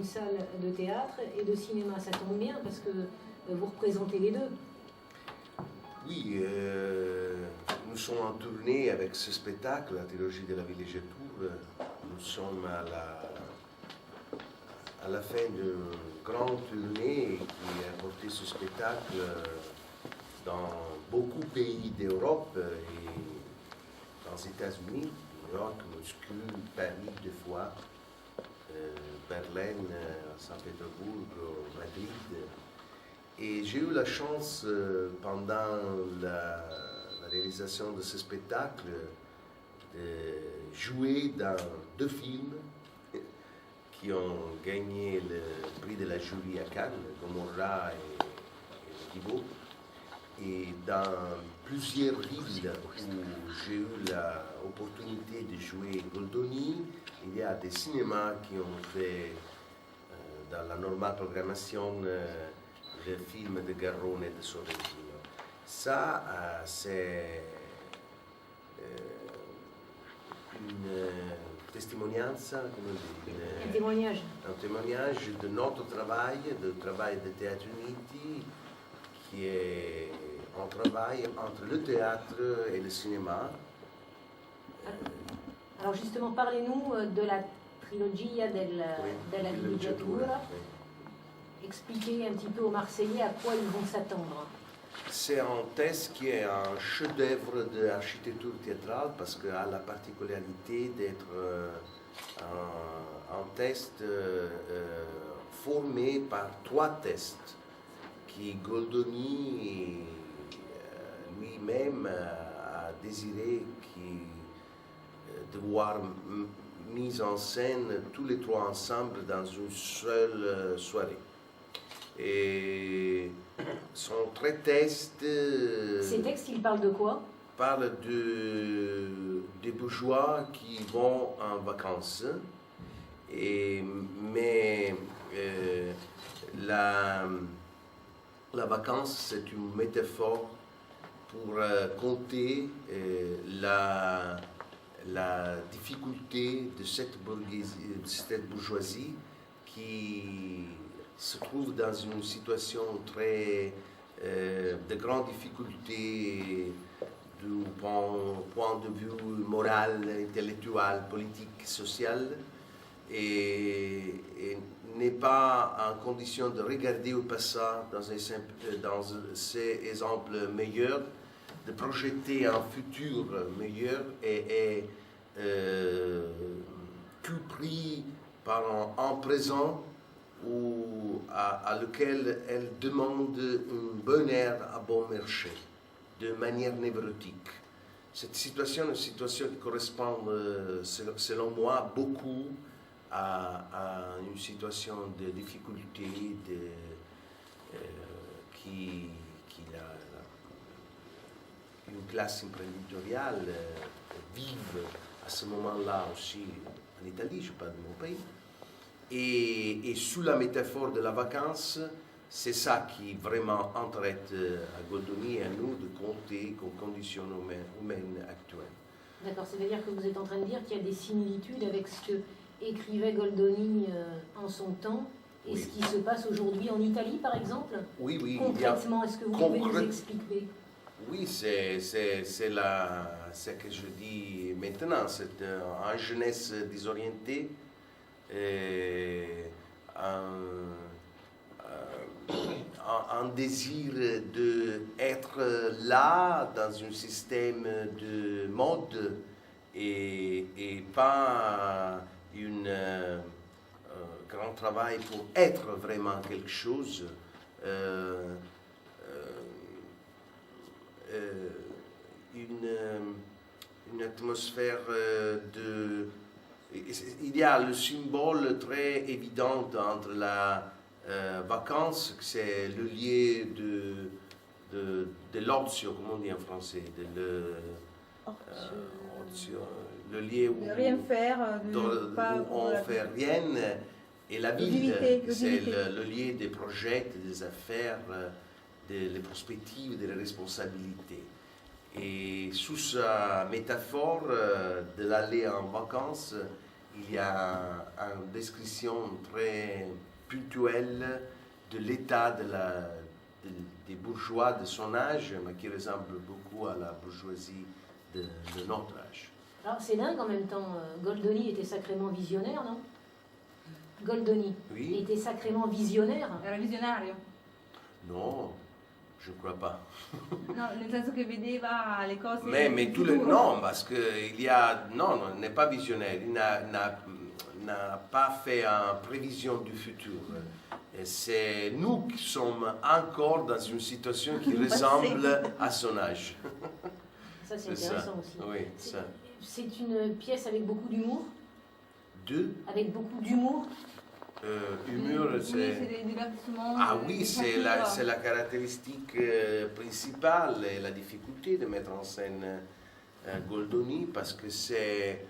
Une salle de théâtre et de cinéma, ça tombe bien parce que vous représentez les deux. Oui, nous sommes en tournée avec ce spectacle, la trilogie de la villégiature. Nous sommes à la fin d'une grande tournée qui a porté ce spectacle dans beaucoup de pays d'Europe et dans les États-Unis, New York, Moscou, Paris deux fois, Berlin, Saint-Pétersbourg, Madrid. Et j'ai eu la chance, pendant la réalisation de ce spectacle, de jouer dans deux films qui ont gagné le prix de la jury à Cannes, Gomorrah et Thibaut. Et dans plusieurs villes où j'ai eu l'opportunité de jouer Goldoni, il y a des cinémas qui ont fait, dans la normale programmation, le film de Garrone et de Sorrentino. Ça, c'est une testimonianza, un témoignage. Un témoignage de notre travail, du travail de Théâtre Uniti, qui est un travail entre le théâtre et le cinéma. Alors justement, parlez-nous de la trilogia della villeggiatura. Expliquez un petit peu aux Marseillais à quoi ils vont s'attendre. C'est un texte qui est un chef-d'œuvre d'architecture théâtrale parce qu'il a la particularité d'être un texte formé par trois textes qui Goldoni lui-même a désiré de voir mis en scène tous les trois ensemble dans une seule soirée. Et son très texte. Ces textes, ils parlent de quoi? Parlent des bourgeois qui vont en vacances. Mais la vacance, c'est une métaphore pour compter la difficulté de cette bourgeoisie qui se trouve dans une situation très de grande difficulté du point de vue moral, intellectuel, politique, social, et n'est pas en condition de regarder au passé dans ces exemples meilleurs, de projeter un futur meilleur et tout pris par un présent à lequel elle demande un bonheur à bon marché, de manière névrotique. Cette situation est une situation qui correspond, selon moi, beaucoup à une situation de difficulté une classe imprenditoriale vive à ce moment-là aussi en Italie, je parle de mon pays. Et sous la métaphore de la vacance, c'est ça qui vraiment entraide à Goldoni et à nous de compter comme conditions humaines actuelles. D'accord, c'est-à-dire que vous êtes en train de dire qu'il y a des similitudes avec ce que écrivait Goldoni en son temps et ce qui se passe aujourd'hui en Italie, par exemple? Oui. Concrètement, est-ce que vous pouvez nous expliquer? Oui, c'est ce que je dis maintenant. C'est une jeunesse désorientée, un désir d'être là dans un système de mode et pas un grand travail pour être vraiment quelque chose. Une atmosphère de... Il y a le symbole très évident entre la vacance, c'est le lieu de l'ozio, comment on dit en français, le lieu où, de rien faire, où on ne fait rien, et la ville, c'est le lieu des projets, des affaires, des perspectives, des responsabilités. Et sous sa métaphore de l'aller en vacances, il y a une description très spirituel de l'état des bourgeois de son âge, mais qui ressemble beaucoup à la bourgeoisie de notre âge. Alors c'est dingue en même temps, Goldoni était sacrément visionnaire, non? Goldoni Oui. était sacrément visionnaire. Era visionario? Non, je ne crois pas. No, nel senso che vedeva le cose Mais nel tout le, futuro. non, parce qu'il y a... Non, non, il n'est pas visionnaire. Il n'a pas fait une prévision du futur. Et c'est nous qui sommes encore dans une situation qui ressemble à son âge. Ça c'est intéressant aussi. Oui, ça. C'est une pièce avec beaucoup d'humour. Avec beaucoup d'humour. Humour, Oui, c'est... c'est des divertissements. Ah oui, des c'est la caractéristique principale et la difficulté de mettre en scène Goldoni parce que c'est